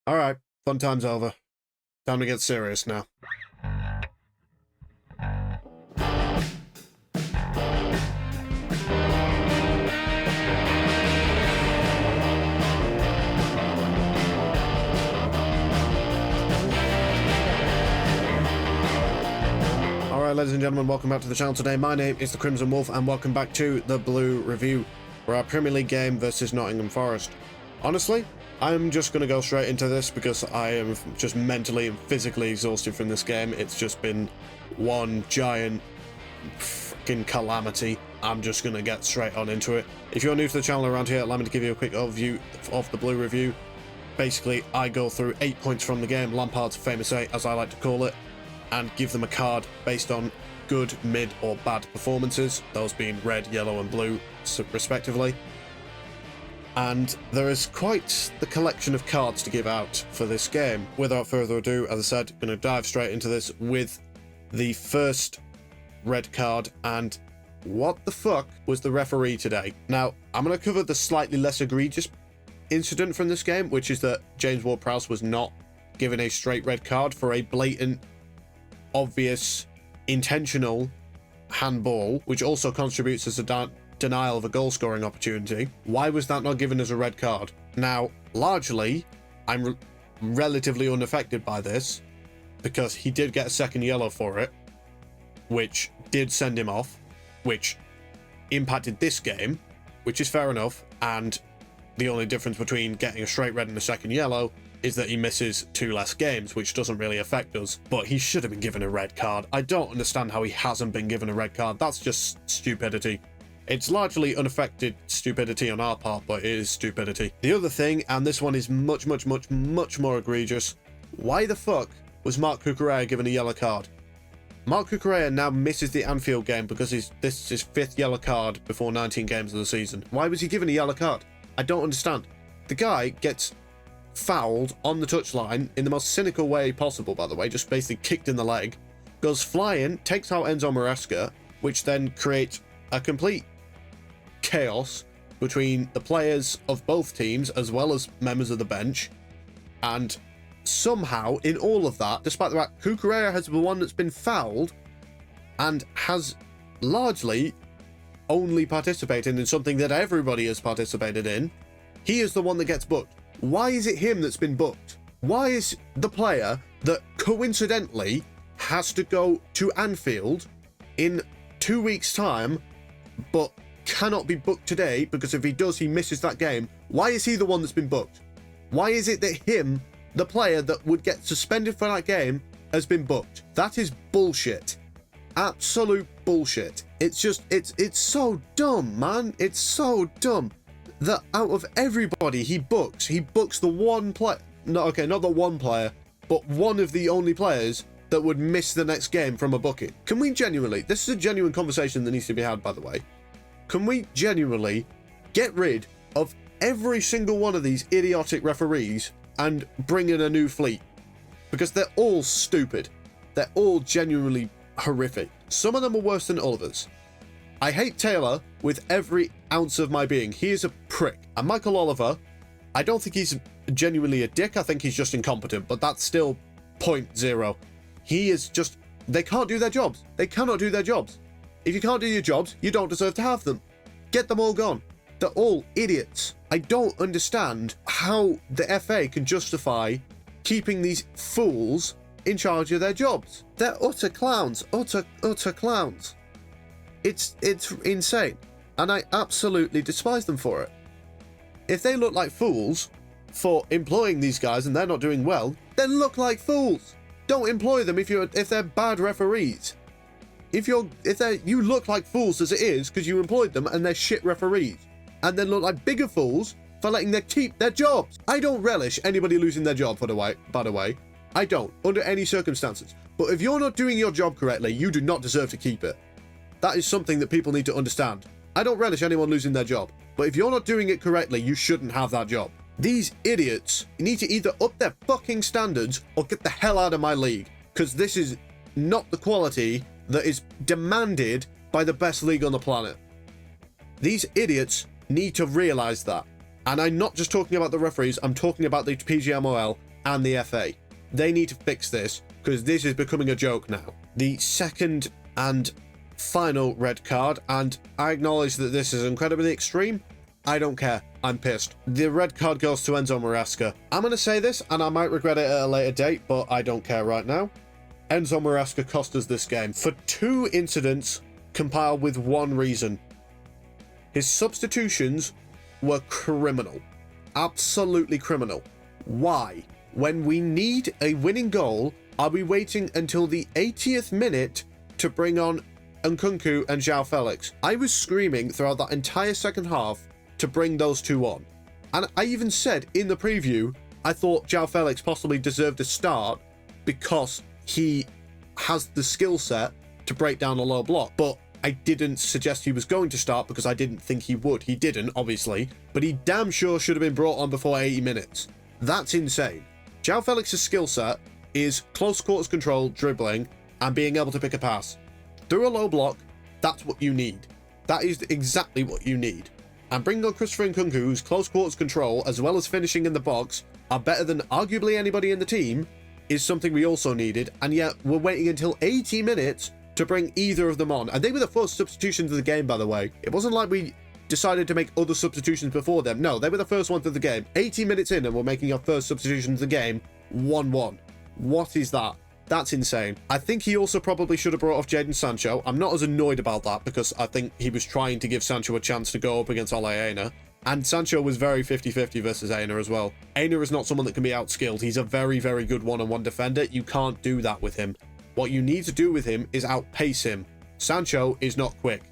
Alright, fun time's over. Time to get serious now. Alright, ladies and gentlemen, welcome back to the channel today. My name is the Crimson Wolf, and welcome back to the Blue Review, for our Premier League game versus Nottingham Forest. Honestly, I'm just going to go straight into this because I am just mentally and physically exhausted from this game. It's just been one giant freaking calamity. I'm just going to get straight on into it. If you're new to the channel around here, allow me to give you a quick overview of the Blue Review. Basically, I go through 8 points from the game, Lampard's famous 8 as I like to call it, and give them a card based on good, mid or bad performances, those being red, yellow and blue respectively. And there is quite the collection of cards to give out for this game. Without further ado, as I said, going to dive straight into this with the first red card. And what the fuck was the referee today? Now, I'm going to cover the slightly less egregious incident from this game, which is that James Ward-Prowse was not given a straight red card for a blatant, obvious, intentional handball, which also contributes as a denial of a goal scoring opportunity. Why was that not given as a red card? Now, largely, I'm relatively unaffected by this because he did get a second yellow for it, which did send him off, which impacted this game, which is fair enough. And the only difference between getting a straight red and a second yellow is that he misses 2 less games, which doesn't really affect us. But he should have been given a red card. I don't understand how he hasn't been given a red card. That's just stupidity. It's largely unaffected stupidity on our part, but it is stupidity. The other thing, and this one is much more egregious, why the fuck was Marc Cucurella given a yellow card? Marc Cucurella now misses the Anfield game because this is his 5th yellow card before 19 games of the season. Why was he given a yellow card? I don't understand. The guy gets fouled on the touchline in the most cynical way possible, by the way, just basically kicked in the leg, goes flying, takes out Enzo Maresca, which then creates a complete chaos between the players of both teams as well as members of the bench. And somehow in all of that, despite the fact Cucurella has been the one that's been fouled and has largely only participated in something that everybody has participated in, he is the one that gets booked. Why is it him that's been booked? Why is the player that coincidentally has to go to Anfield in 2 weeks' time but cannot be booked today because if he does, he misses that game? Why is he the one that's been booked? Why is it that him, the player that would get suspended for that game, has been booked? That is bullshit. Absolute bullshit. It's just, it's so dumb, man. It's so dumb that out of everybody he books the one player, no, okay, not the one player, but one of the only players that would miss the next game from a booking. Can we genuinely, this is a genuine conversation that needs to be had, by the way, can we genuinely get rid of every single one of these idiotic referees and bring in a new fleet? Because they're all stupid. They're all genuinely horrific. Some of them are worse than others. I hate Taylor with every ounce of my being. He is a prick. And Michael Oliver, I don't think he's genuinely a dick. I think he's just incompetent, but that's still 0.0. He is just, they can't do their jobs. They cannot do their jobs. If you can't do your jobs, you don't deserve to have them. Get them all gone. They're all idiots. I don't understand how the FA can justify keeping these fools in charge of their jobs. They're utter clowns. Utter clowns. It's insane. And I absolutely despise them for it. If they look like fools for employing these guys and they're not doing well, then look like fools. Don't employ them if they're bad referees. If you look like fools as it is because you employed them and they're shit referees, and then look like bigger fools for letting them keep their jobs. I don't relish anybody losing their job, by the way. I don't, under any circumstances. But if you're not doing your job correctly, you do not deserve to keep it. That is something that people need to understand. I don't relish anyone losing their job, but if you're not doing it correctly, you shouldn't have that job. These idiots need to either up their fucking standards or get the hell out of my league, because this is not the quality that is demanded by the best league on the planet. These idiots need to realize that. And I'm not just talking about the referees, I'm talking about the PGMOL and the FA. They need to fix this, because this is becoming a joke now. The second and final red card, and I acknowledge that this is incredibly extreme. I don't care. I'm pissed. The red card goes to Enzo Maresca. I'm going to say this, and I might regret it at a later date, but I don't care right now. Enzo Maresca cost us this game for 2 incidents compiled with 1 reason. His substitutions were criminal. Absolutely criminal. Why? When we need a winning goal, are we waiting until the 80th minute to bring on Nkunku and João Felix? I was screaming throughout that entire second half to bring those 2 on. And I even said in the preview, I thought João Felix possibly deserved a start because he has the skill set to break down a low block. But I didn't suggest he was going to start because I didn't think he would. He didn't, obviously, but he damn sure should have been brought on before 80 minutes. That's insane. João Felix's skill set is close quarters control, dribbling, and being able to pick a pass. Through a low block, that's what you need. That is exactly what you need. And bringing on Christopher Nkunku, whose close quarters control, as well as finishing in the box, are better than arguably anybody in the team, is something we also needed, and yet we're waiting until 80 minutes to bring either of them on. And they were the first substitutions of the game, by the way. It wasn't like we decided to make other substitutions before them. No, they were the first ones of the game. 80 minutes in and we're making our first substitution of the game. 1-1. What is that? That's insane. I think he also probably should have brought off Jadon Sancho. I'm not as annoyed about that because I think he was trying to give Sancho a chance to go up against Ole Aina. And Sancho was very 50-50 versus Aina as well. Aina is not someone that can be outskilled. He's a very, very good one-on-one defender. You can't do that with him. What you need to do with him is outpace him. Sancho is not quick.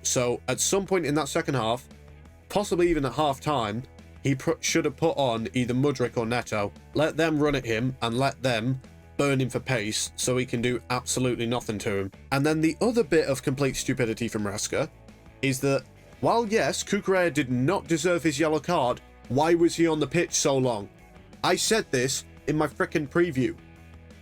So at some point in that second half, possibly even at half time, he should have put on either Mudryk or Neto. Let them run at him and let them burn him for pace so he can do absolutely nothing to him. And then the other bit of complete stupidity from Maresca is that while yes, Cucurella did not deserve his yellow card, why was he on the pitch so long? I said this in my frickin' preview,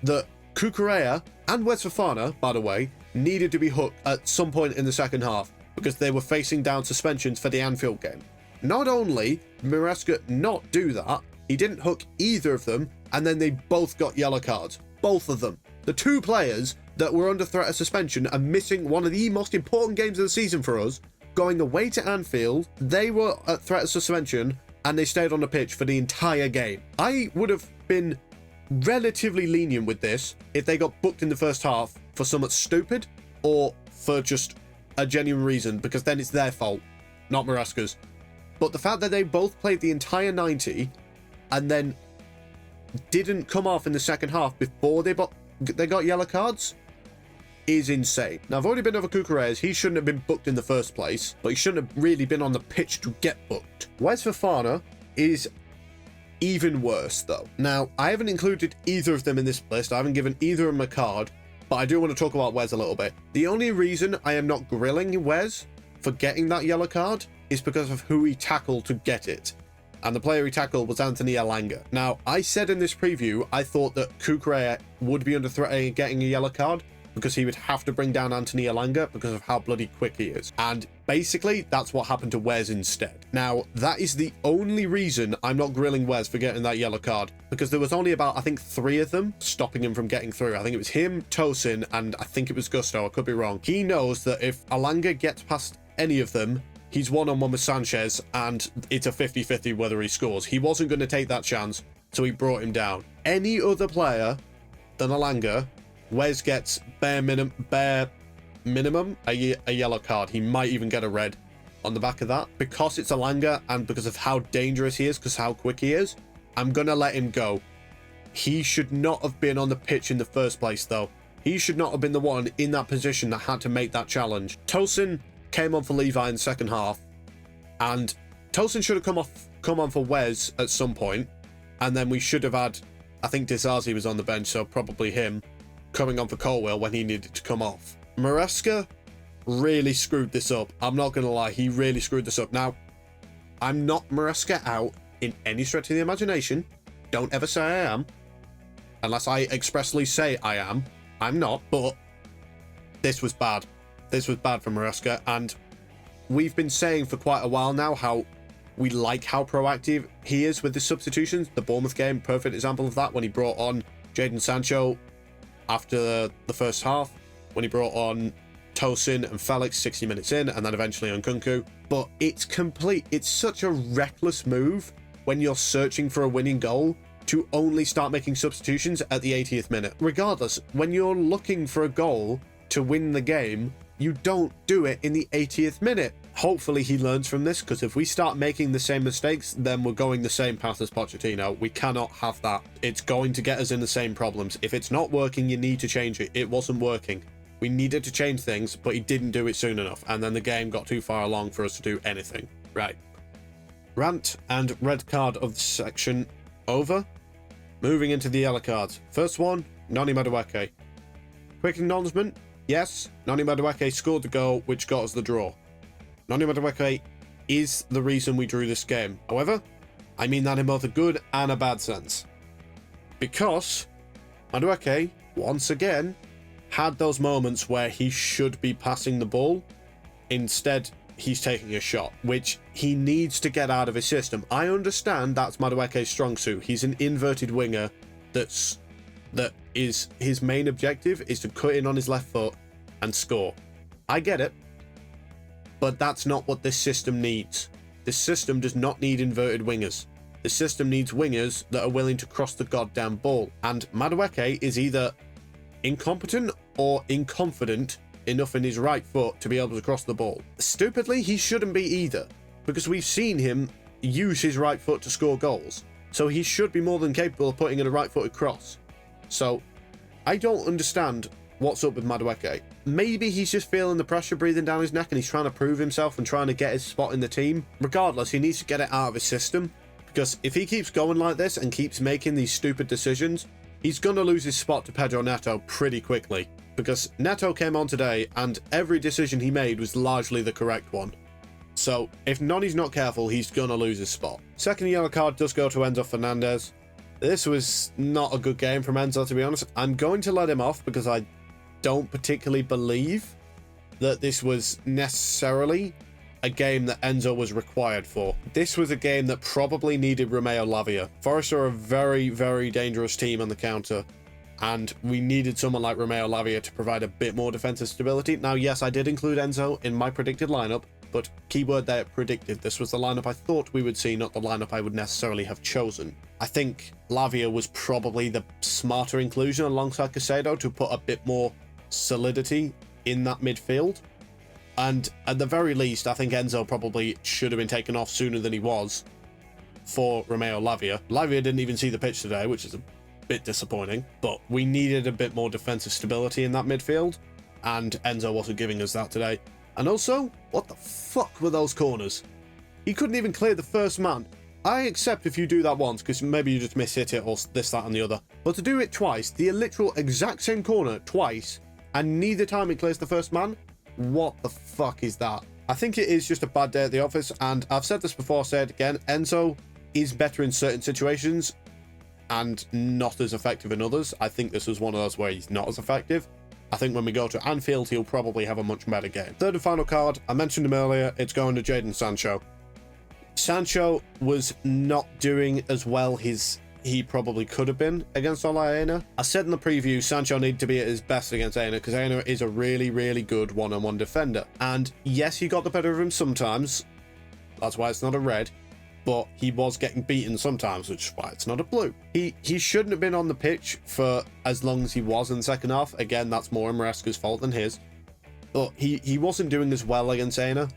that Cucurella and Wes Fofana, by the way, needed to be hooked at some point in the second half because they were facing down suspensions for the Anfield game. Not only did Maresca not do that, he didn't hook either of them, and then they both got yellow cards. Both of them. The 2 players that were under threat of suspension and missing one of the most important games of the season for us, going away to Anfield, they were at threat of suspension and they stayed on the pitch for the entire game. I would have been relatively lenient with this if they got booked in the first half for something stupid or for just a genuine reason, because then it's their fault, not Maresca's. But the fact that they both played the entire 90 and then didn't come off in the second half before they got yellow cards is insane. Now, I've already been over Cucurella. He shouldn't have been booked in the first place, but he shouldn't have really been on the pitch to get booked. Wes Fofana is even worse, though. Now, I haven't included either of them in this list. I haven't given either of them a card, but I do want to talk about Wes a little bit. The only reason I am not grilling Wes for getting that yellow card is because of who he tackled to get it. And the player he tackled was Anthony Elanga. Now, I said in this preview, I thought that Cucurella would be under threat of getting a yellow card because he would have to bring down Anthony Elanga because of how bloody quick he is. And basically, that's what happened to Wes instead. Now, that is the only reason I'm not grilling Wes for getting that yellow card, because there was only about, I think, 3 of them stopping him from getting through. I think it was him, Tosin, and I think it was Gusto. I could be wrong. He knows that if Elanga gets past any of them, he's one-on-one with Sanchez, and it's a 50-50 whether he scores. He wasn't going to take that chance, so he brought him down. Any other player than Elanga, Wes gets bare minimum a yellow card. He might even get a red on the back of that. Because it's Elanga and because of how dangerous he is, because how quick he is, I'm going to let him go. He should not have been on the pitch in the first place, though. He should not have been the one in that position that had to make that challenge. Tosin came on for Levi in the second half, and Tosin should have come on for Wes at some point, and then we should have had, I think Disasi was on the bench, so probably him, coming on for Colwell when he needed to come off. Maresca really screwed this up. I'm not going to lie, he really screwed this up. Now, I'm not Maresca out in any stretch of the imagination. Don't ever say I am. Unless I expressly say I am. I'm not, but this was bad. This was bad for Maresca, and we've been saying for quite a while now how We like how proactive he is with the substitutions. The Bournemouth game, perfect example of that, when he brought on Jadon Sancho after the first half, when he brought on Tosin and Felix 60 minutes in, and then eventually on Nkunku. But it's such a reckless move when you're searching for a winning goal to only start making substitutions at the 80th minute. Regardless, when you're looking for a goal to win the game, you don't do it in the 80th minute. Hopefully he learns from this, because if we start making the same mistakes, then we're going the same path as Pochettino. We cannot have that. It's going to get us in the same problems. If it's not working, you need to change it. It wasn't working. We needed to change things, but he didn't do it soon enough, and then the game got too far along for us to do anything. Right. Rant and red card of the section over. Moving into the yellow cards. First one, Noni Madueke. Quick acknowledgement, yes, Noni Madueke scored the goal, which got us the draw. Noni Madueke is the reason we drew this game. However, I mean that in both a good and a bad sense. Because Madueke, once again, had those moments where he should be passing the ball. Instead, he's taking a shot, which he needs to get out of his system. I understand that's Madueke's strong suit. He's an inverted winger that is his main objective is to cut in on his left foot and score. I get it, but that's not what this system needs. This system does not need inverted wingers. The system needs wingers that are willing to cross the goddamn ball. And Madueke is either incompetent or inconfident enough in his right foot to be able to cross the ball. Stupidly, he shouldn't be either, because we've seen him use his right foot to score goals. So he should be more than capable of putting in a right-footed cross. So I don't understand what's up with Madueke. Maybe he's just feeling the pressure breathing down his neck and he's trying to prove himself and trying to get his spot in the team. Regardless, he needs to get it out of his system, because if he keeps going like this and keeps making these stupid decisions, he's going to lose his spot to Pedro Neto pretty quickly, because Neto came on today and every decision he made was largely the correct one. So if Noni's not careful, he's going to lose his spot. Second yellow card does go to Enzo Fernandez. This was not a good game from Enzo, to be honest. I'm going to let him off because I don't particularly believe that this was necessarily a game that Enzo was required for. This was a game that probably needed Romeo Lavia. Forest are a very, very dangerous team on the counter, and we needed someone like Romeo Lavia to provide a bit more defensive stability. Now, yes, I did include Enzo in my predicted lineup, but keyword there, predicted. This was the lineup I thought we would see, not the lineup I would necessarily have chosen. I think Lavia was probably the smarter inclusion alongside Caicedo to put a bit more solidity in that midfield. And at the very least, I think Enzo probably should have been taken off sooner than he was for Romeo Lavia. Lavia didn't even see the pitch today, which is a bit disappointing, but we needed a bit more defensive stability in that midfield, and Enzo wasn't giving us that today. And also, what the fuck were those corners? He couldn't even clear the first man. I accept if you do that once, because maybe you just miss-hit it or this, that, and the other. But to do it twice, the literal exact same corner twice, and neither time it clears the first man, what the fuck is that? I think it is just a bad day at the office, and I've said this before, say it again, Enzo is better in certain situations and not as effective in others. I think this was one of those where he's not as effective. I think when we go to Anfield, he'll probably have a much better game. Third and final card, I mentioned him earlier, it's going to Jadon Sancho. Sancho was not doing as well he probably could have been against Aina. I said in the preview, Sancho needed to be at his best against Aina, because Aina is a really, really good one-on-one defender. And yes, he got the better of him sometimes. That's why it's not a red. But he was getting beaten sometimes, which is why it's not a blue. He shouldn't have been on the pitch for as long as he was in the second half. Again, that's more Maresca's fault than his. But he wasn't doing as well against Aina.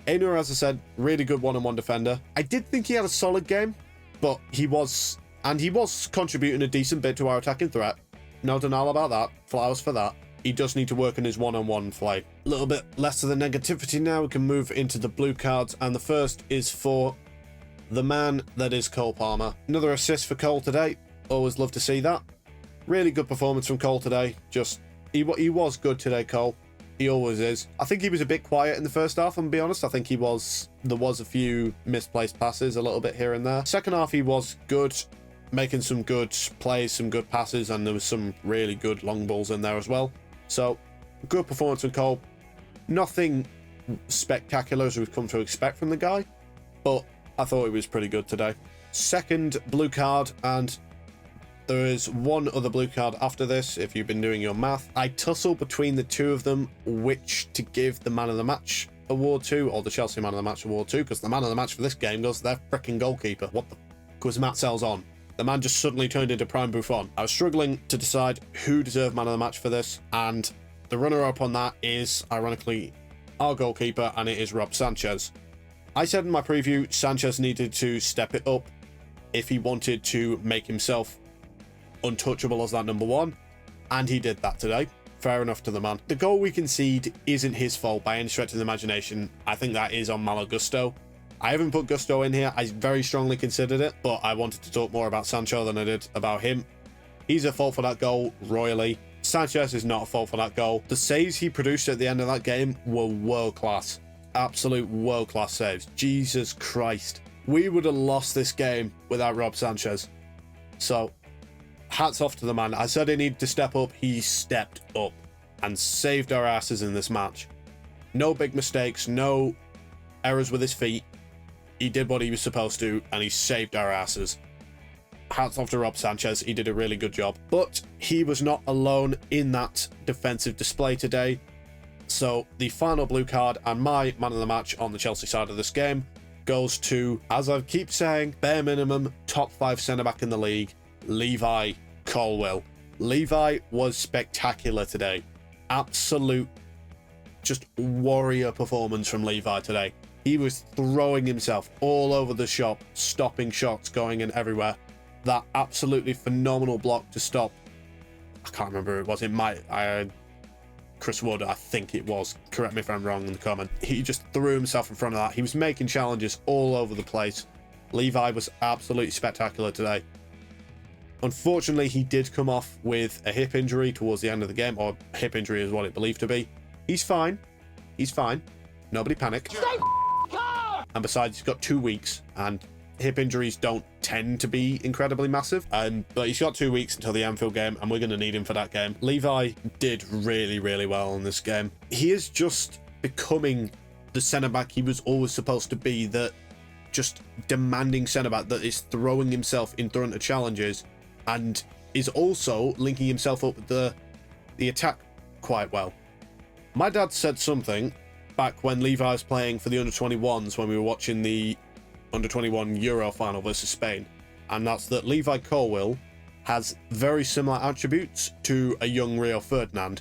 Aina, as I said, really good one-on-one defender. I did think he had a solid game, but he was contributing a decent bit to our attacking threat. No denial about that. Flowers for that. He does need to work on his one-on-one play. A little bit less of the negativity now. We can move into the blue cards, and the first is for the man that is Cole Palmer. Another assist for Cole today. Always love to see that. Really good performance from Cole today. He was good today, Cole. He always is. I think he was a bit quiet in the first half, and be honest, I think there was a few misplaced passes a little bit here and there. Second half, he was good, making some good plays, some good passes, and there was some really good long balls in there as well. So, good performance from Cole. Nothing spectacular as we've come to expect from the guy, but I thought it was pretty good today. Second blue card, and there is one other blue card after this, if you've been doing your math. I tussle between the two of them, which to give the man of the match award to, or the Chelsea man of the match award to, because the man of the match for this game goes to their freaking goalkeeper. What the f*** was Matt Sells on? The man just suddenly turned into Prime Buffon. I was struggling to decide who deserved man of the match for this, and the runner-up on that is, ironically, our goalkeeper, and it is Rob Sanchez. I said in my preview, Sanchez needed to step it up if he wanted to make himself untouchable as that number one, and he did that today. Fair enough to the man. The goal we concede isn't his fault by any stretch of the imagination. I think that is on Malo Gusto. I haven't put Gusto in here. I very strongly considered it, but I wanted to talk more about Sancho than I did about him. He's at fault for that goal royally. Sanchez is not at fault for that goal. The saves he produced at the end of that game were world class. Absolute world class saves. Jesus Christ. We would have lost this game without Rob Sanchez. So, hats off to the man. I said he needed to step up. He stepped up and saved our asses in this match. No big mistakes, no errors with his feet. He did what he was supposed to, and he saved our asses. Hats off to Rob Sanchez. He did a really good job. But he was not alone in that defensive display today. So the final blue card and my man of the match on the Chelsea side of this game goes to, as I keep saying, bare minimum, top 5 centre-back in the league, Levi Colwill. Levi was spectacular today. Absolute, just warrior performance from Levi today. He was throwing himself all over the shop, stopping shots, going in everywhere. That absolutely phenomenal block to stop, I can't remember who it was. It might, Chris Wood, I think it was. Correct me if I'm wrong in the comment. He just threw himself in front of that. He was making challenges all over the place. Levi was absolutely spectacular today. Unfortunately, he did come off with a hip injury towards the end of the game, or hip injury is what it believed to be. He's fine. He's fine. Nobody panic. And besides, he's got 2 weeks, and hip injuries don't tend to be incredibly massive. But he's got 2 weeks until the Anfield game, and we're going to need him for that game. Levi did really, really well in this game. He is just becoming the centre-back he was always supposed to be, that just demanding centre-back that is throwing himself in front of challenges and is also linking himself up with the attack quite well. My dad said something back when Levi was playing for the under-21s when we were watching the under-21 Euro final versus Spain, and that's that Levi Colwill has very similar attributes to a young Rio Ferdinand.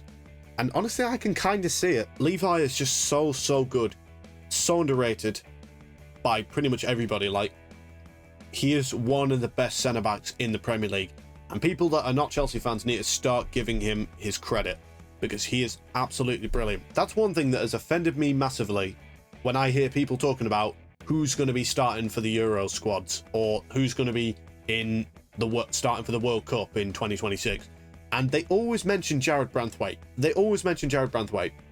And honestly, I can kind of see it. Levi is just so good, so underrated by pretty much everybody. Like, he is one of the best centre-backs in the Premier League, and people that are not Chelsea fans need to start giving him his credit, because he is absolutely brilliant. That's one thing that has offended me massively when I hear people talking about who's going to be starting for the Euro squads, or who's going to be in the starting for the World Cup in 2026. And they always mention Jared Branthwaite.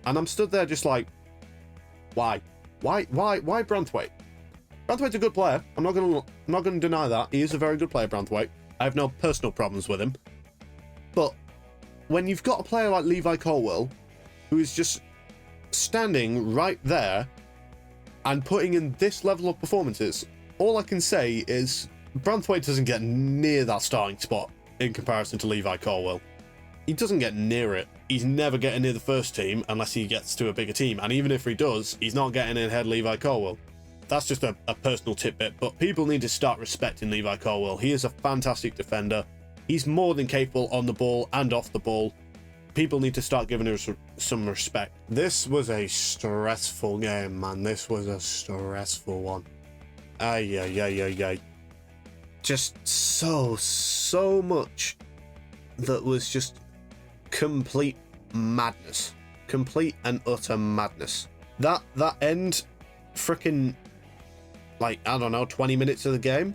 And I'm stood there just like, why? Why Branthwaite? Branthwaite's a good player. I'm not going to deny that. He is a very good player, Branthwaite. I have no personal problems with him. But when you've got a player like Levi Colwill, who is just standing right there and putting in this level of performances, all I can say is Branthwaite doesn't get near that starting spot in comparison to Levi Colwill. He doesn't get near it. He's never getting near the first team unless he gets to a bigger team. And even if he does, he's not getting in ahead of Levi Colwill. That's just a personal tidbit, but people need to start respecting Levi Colwill. He is a fantastic defender. He's more than capable on the ball and off the ball. People need to start giving him some respect. This was a stressful game, man. This was a stressful one. Ay. Just so much that was just complete madness. Complete and utter madness. That end freaking, like, I don't know, 20 minutes of the game,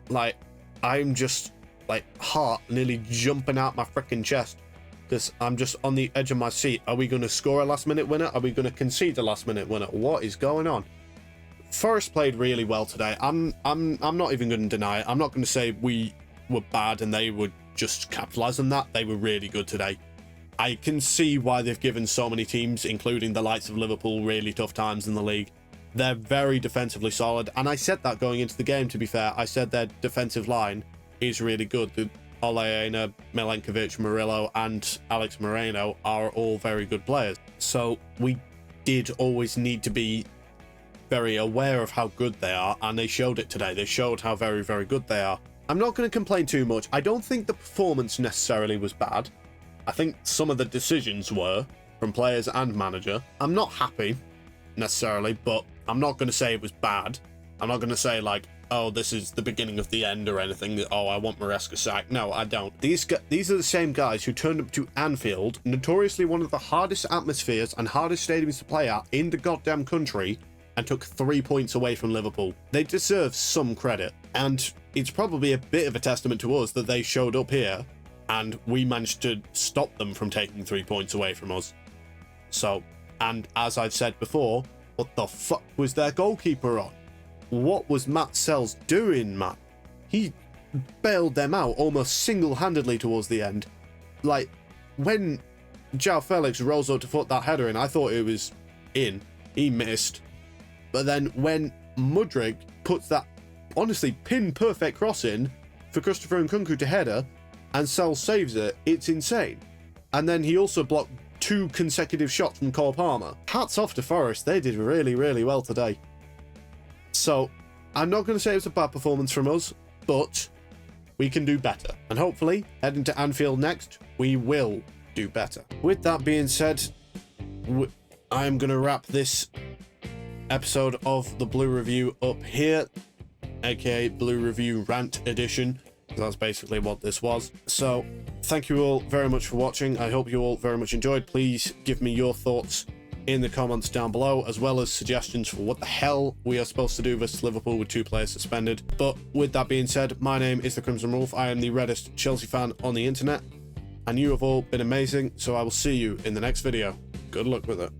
like, I'm just, like, heart nearly jumping out my freaking chest, because I'm just on the edge of my seat. Are we going to score a last minute winner? Are we going to concede a last minute winner? What is going on? Forest played really well today. I'm not even going to deny it. I'm not going to say we were bad and they would just capitalize on that. They were really good today. I can see why they've given so many teams, including the likes of Liverpool, really tough times in the league. They're very defensively solid, and I said that going into the game, to be fair. I said their defensive line is really good. The Oleana, Milenkovic, Murillo, and Alex Moreno are all very good players. So we did always need to be very aware of how good they are, and they showed it today. They showed how very, very good they are. I'm not going to complain too much. I don't think the performance necessarily was bad. I think some of the decisions were, from players and manager. I'm not happy, necessarily, but I'm not going to say it was bad. I'm not going to say, like, oh, this is the beginning of the end or anything. Oh, I want Maresca sacked. No, I don't. These are the same guys who turned up to Anfield, notoriously one of the hardest atmospheres and hardest stadiums to play at in the goddamn country, and took 3 points away from Liverpool. They deserve some credit, and it's probably a bit of a testament to us that they showed up here and we managed to stop them from taking 3 points away from us. So, and as I've said before, what the fuck was their goalkeeper on? What was Matt Sells doing, man? He bailed them out almost single-handedly towards the end. Like, when João Felix rose up to put that header in, I thought it was in. He missed. But then when Mudryk puts that, honestly, pin-perfect cross in for Christopher Nkunku to header, and Sells saves it, it's insane. And then he also blocked 2 consecutive shots from Cole Palmer. Hats off to Forest. They did really, really well today. So, I'm not going to say it's a bad performance from us, but we can do better. And hopefully, heading to Anfield next, we will do better. With that being said, I'm going to wrap this episode of the Blue Review up here, aka Blue Review Rant Edition. That's basically what this was. So, thank you all very much for watching. I hope you all very much enjoyed. Please give me your thoughts in the comments down below, as well as suggestions for what the hell we are supposed to do versus Liverpool with 2 players suspended. But with that being said, my name is the Crimson Wolf. I am the reddest Chelsea fan on the internet, and you have all been amazing, so I will see you in the next video. Good luck with it.